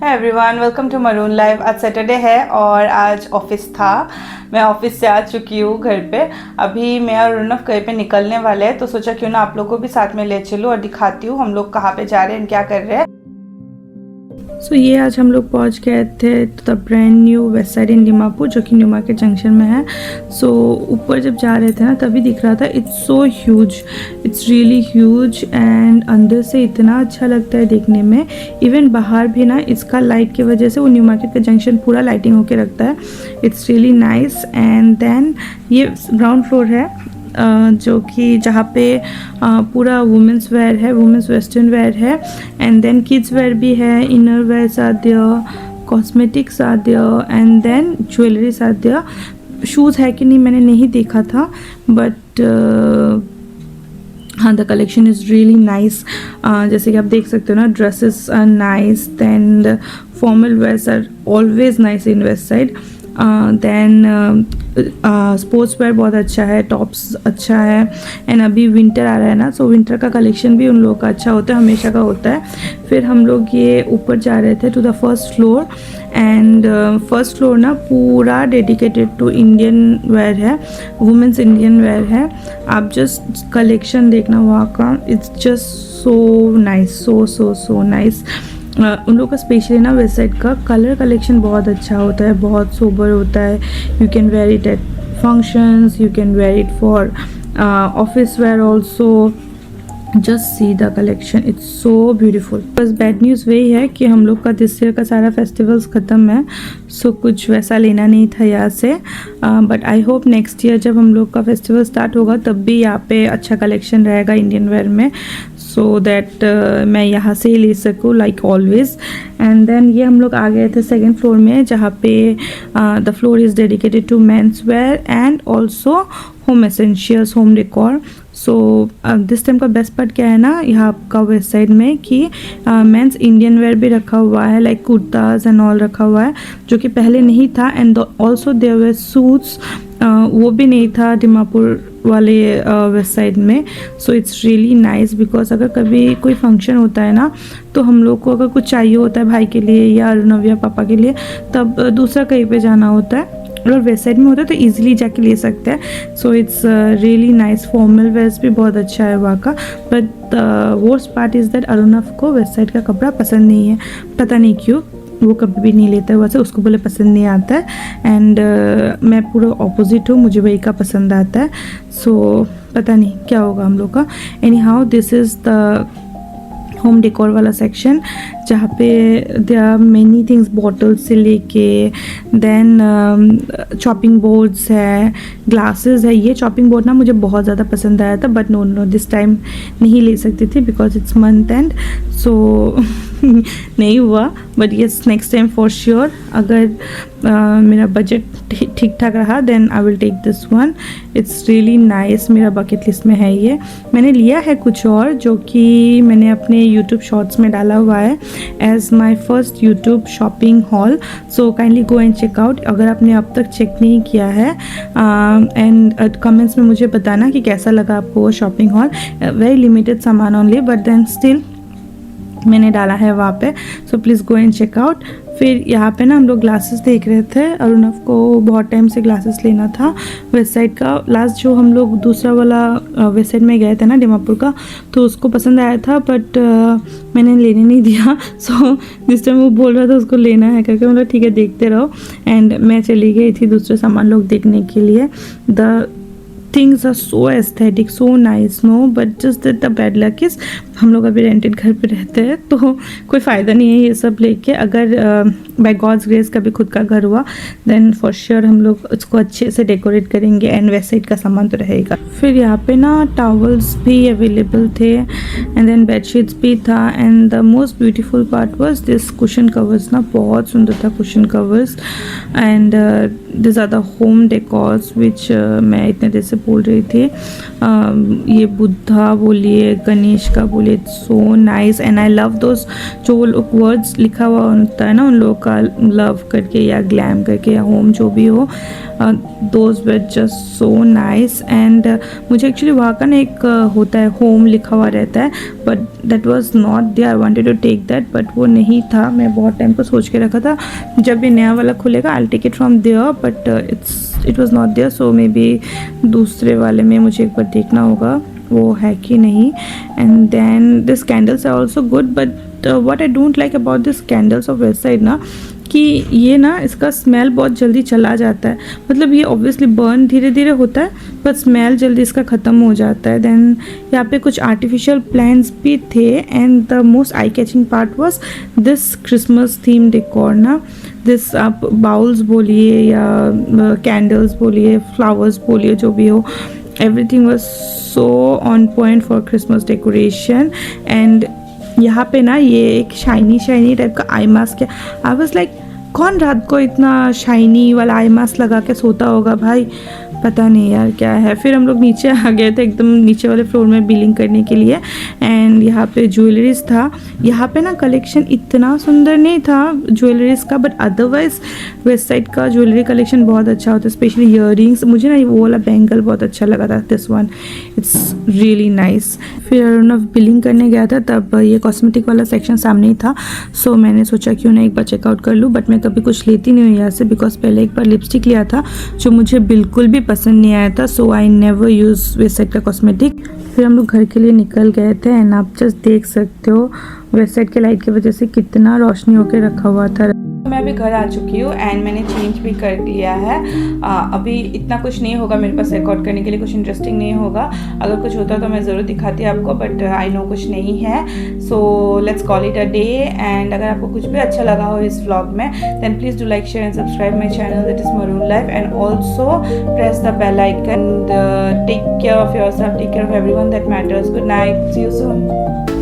है everyone, welcome to maroon live. आज Saturday है और आज ऑफिस था। मैं ऑफिस से आ चुकी हूँ घर पे। अभी मैं और रुनफ कहीं पे निकलने वाले हैं, तो सोचा क्यों ना आप लोगों को भी साथ में ले चलूँ और दिखाती हूँ हम लोग कहाँ पे जा रहे हैं, क्या कर रहे हैं। सो ये आज हम लोग पहुँच गए थे the brand new west side इन दीमापुर, जो कि न्यू मार्केट जंक्शन में है। सो ऊपर जब जा रहे थे ना तभी दिख रहा था, it's so huge, it's really huge and अंदर से इतना अच्छा लगता है देखने में। इवन बाहर भी ना इसका लाइट की वजह से वो न्यू मार्केट का जंक्शन पूरा लाइटिंग होके रखता है। It's really nice. And then ये ग्राउंड फ्लोर है जो कि जहाँ पे पूरा वुमेंस वेयर है, वुमेंस वेस्टर्न वेयर है। एंड देन किड्स वेयर भी है, inner wears are there, cosmetics are there and then jewelleries are there. Shoes है कि नहीं मैंने नहीं देखा था, बट हाँ the collection is really nice. जैसे कि आप देख सकते हो ना, dresses are nice, then formal wears are always nice in west side. Then sports wear बहुत अच्छा है, टॉप्स अच्छा है। एंड अभी विंटर आ रहा है ना, सो विंटर का कलेक्शन भी उन लोगों का अच्छा होता है, हमेशा का होता है। फिर हम लोग ये ऊपर जा रहे थे to the first floor. And first floor ना पूरा डेडिकेटेड टू इंडियन वेयर है, वुमेंस इंडियन वेयर है। आप जस्ट कलेक्शन देखना वहाँ का, it's just so nice, so nice. उन लोगों का स्पेशली ना वेस्ट साइड का कलर कलेक्शन बहुत अच्छा होता है, बहुत सोबर होता है। You can wear it at functions, you can wear it for office wear also. Just see the collection, it's so beautiful. बस बैड न्यूज़ वही है कि हम लोग का दिस ईयर का सारा फेस्टिवल्स ख़त्म है, सो कुछ वैसा लेना नहीं था यहाँ से। But I hope next year जब हम लोग का फेस्टिवल स्टार्ट होगा तब भी यहाँ पे अच्छा कलेक्शन रहेगा इंडियन वेयर में, सो दैट मैं यहाँ से ही ले सकूँ लाइक ऑलवेज। एंड देन ये हम लोग आ गए थे सेकेंड फ्लोर में, जहाँ पे the floor is dedicated to men's wear and also home essentials, home decor. So this time का बेस्ट पार्ट क्या है ना यहाँ आपका वेस्ट साइड में कि मेंस इंडियन वेयर भी रखा हुआ है, लाइक कुर्ताज एंड ऑल रखा हुआ है, जो कि पहले नहीं था। And also there were suits, वो भी नहीं था दीमापुर वाले वेस्ट साइड में। So it's really nice because अगर कभी कोई फंक्शन होता है ना, तो हम लोग को अगर कुछ चाहिए होता है भाई के लिए या अर्नव या पापा के लिए, तब दूसरा कहीं पे जाना होता है। अगर वेस्ट साइड में होता है तो ईजिली जाके ले सकते हैं। So it's really nice. Formal wears भी बहुत अच्छा है वहाँ का। But the worst part is that Arunav को वेस्ट साइड का कपड़ा पसंद नहीं है, पता नहीं क्यों, वो कभी भी नहीं लेता है वैसे, उसको बोले पसंद नहीं आता है। एंड मैं पूरा ऑपोजिट हूँ, मुझे वही का पसंद आता है। सो पता नहीं क्या होगा हम लोग का। Anyhow this is the home decor वाला सेक्शन, जहाँ पे there are many things, bottle से लेके देन चॉपिंग बोर्ड्स है, ग्लासेस है। ये चॉपिंग बोर्ड ना मुझे बहुत ज़्यादा पसंद आया था, बट नो दिस टाइम नहीं ले सकती थी because it's month end, so नहीं हुआ। But yes next time for sure, अगर मेरा बजट ठीक ठाक रहा then I will take this one. It's really nice, मेरा बकेट लिस्ट में है ये। मैंने लिया है कुछ और जो कि मैंने अपने यूट्यूब शॉर्ट्स में डाला हुआ है as my first YouTube shopping haul, so kindly go and check out अगर आपने अब तक चेक नहीं किया है। एंड कमेंट्स में मुझे बताना कि कैसा लगा आपको वो शॉपिंग हॉल। वेरी लिमिटेड सामान ओनली, बट देन स्टिल मैंने डाला है वहाँ पे, so please go and check out. फिर यहाँ पे ना हम लोग ग्लासेस देख रहे थे, अरुणव को बहुत टाइम से ग्लासेस लेना था वेस्ट साइड का। लास्ट जो हम लोग दूसरा वाला वेस्ट साइड में गए थे ना दीमापुर का, तो उसको पसंद आया था, बट मैंने लेने नहीं दिया। सो जिस टाइम वो बोल रहा था उसको लेना है करके, मतलब ठीक है देखते रहो। एंड मैं चली गई थी दूसरे सामान लोग देखने के लिए। The things are so aesthetic, so nice, no but just that the bad luck is हम लोग अभी रेंटेड घर पे रहते हैं, तो कोई फ़ायदा नहीं है ये सब लेके। अगर बाय गॉड्स ग्रेस कभी खुद का घर हुआ देन फॉर श्योर हम लोग उसको अच्छे से डेकोरेट करेंगे एंड वेस्ट साइड का सामान तो रहेगा। फिर यहाँ पे ना टॉवल्स भी अवेलेबल थे एंड देन बेडशीट्स भी था। And the most beautiful part was this cushion covers ना, बहुत सुंदर था cushion covers. And this are the home decors which मैं इतने देर से बोल रही थी। ये बुद्धा बोलिए, गणेश का बोलिए, so nice and I love those जो वो लोग वर्ड्स लिखा हुआ होता है ना उन लोगों का, लव करके या ग्लैम करके या होम जो भी हो, those were just so nice. And मुझे एक्चुअली वहाँ का ना एक होता है होम लिखा हुआ रहता है, but that was not there. I wanted to take that but वो नहीं था। मैं बहुत टाइम को सोच के रखा था जब ये नया वाला खुलेगा I will take it from there, but it was not there. So maybe दूसरे वाले में मुझे एक बार देखना होगा वो है कि नहीं। And then this candles are also good, but what I don't like about this candles of west side ना कि ये ना इसका स्मेल बहुत जल्दी चला जाता है। मतलब ये ऑब्वियसली बर्न धीरे धीरे होता है पर स्मेल जल्दी इसका ख़त्म हो जाता है। देन यहाँ पे कुछ आर्टिफिशियल प्लांट्स भी थे and the most eye catching part was this Christmas theme decor ना। दिस आप बाउल्स बोलिए या कैंडल्स बोलिए, फ्लावर्स बोलिए, जो भी हो, everything was so on point for Christmas decoration. And यहाँ पे ना ये एक शाइनी टाइप का आई मास्क है। आई वाज लाइक कौन रात को इतना शाइनी वाला आई मास्क लगा के सोता होगा भाई, पता नहीं यार क्या है। फिर हम लोग नीचे आ गए थे एकदम नीचे वाले फ्लोर में बिलिंग करने के लिए एंड यहाँ पे ज्वेलरीज था। यहाँ पे ना कलेक्शन इतना सुंदर नहीं था ज्वेलरीज का, बट अदरवाइज वेस्ट साइड का ज्वेलरी कलेक्शन बहुत अच्छा होता है, स्पेशली ईयरिंग्स। मुझे ना वो वाला बैंगल बहुत अच्छा लगा था, this one it's really nice. फिर अरुणव बिलिंग करने गया था तब ये कॉस्मेटिक वाला सेक्शन सामने ही था, सो मैंने सोचा क्यों ना एक बार चेकआउट कर लूँ। बट मैं कभी कुछ लेती नहीं हूँ यहाँ से बिकॉज पहले एक बार लिपस्टिक लिया था जो मुझे बिल्कुल भी पसंद नहीं आया था, so I never use west side का कॉस्मेटिक। फिर हम लोग घर के लिए निकल गए थे एंड आप जस्ट देख सकते हो वेस्ट साइड के लाइट की वजह से कितना रोशनी होकर रखा हुआ था। मैं अभी घर आ चुकी हूँ एंड मैंने चेंज भी कर लिया है। अभी इतना कुछ नहीं होगा मेरे पास रिकॉर्ड करने के लिए, कुछ इंटरेस्टिंग नहीं होगा। अगर कुछ होता तो मैं ज़रूर दिखाती आपको, बट आई नो कुछ नहीं है। So let's call it a day. And अगर आपको कुछ भी अच्छा लगा हो इस व्लॉग में then please do like, share and subscribe my channel that is maroon life, and also press the bell icon. Take care of yourself, take care of everyone that matters. Good night, see you soon.